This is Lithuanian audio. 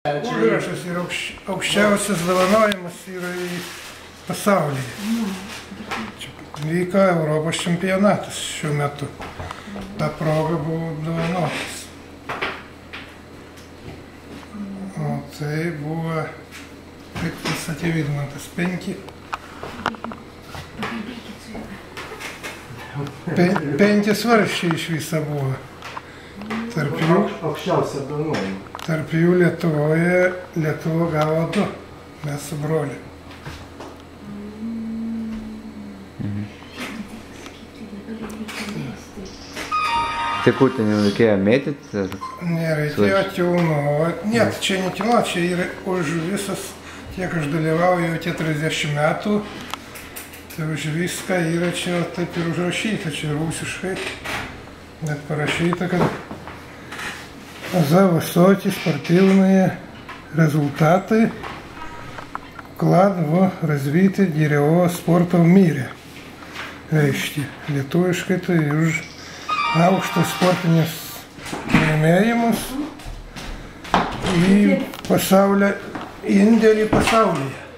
Užrašas yra aukščiausias dovanojimas yra į pasaulyje. Vyko Europos čempionatas šiuo metu. Ta proga buvo dovanotas. O tai buvo, kaip pasakė Vidmantas, 5 svarščiai iš viso buvo. Aukščiausia apdovanojimą. Tarp jų Lietuva gavo 2, mes su broliu. Tai kur ten jau reikėjo mėtyti? Nereikėjo tilnuot. Net, čia ne tilnuot, čia yra už visas, kiek aš dalyvauju jau 40 metų, tai už viską yra čia taip ir užrašyta, čia rusiškai. Net parašyta, kad за высокие спортивные результаты, вклад в развитие гиревого спорта в мире. Reiškia, lietuviškai tai už aukštus sportinius laimėjimus į pasaulio, indėlį pasaulyje.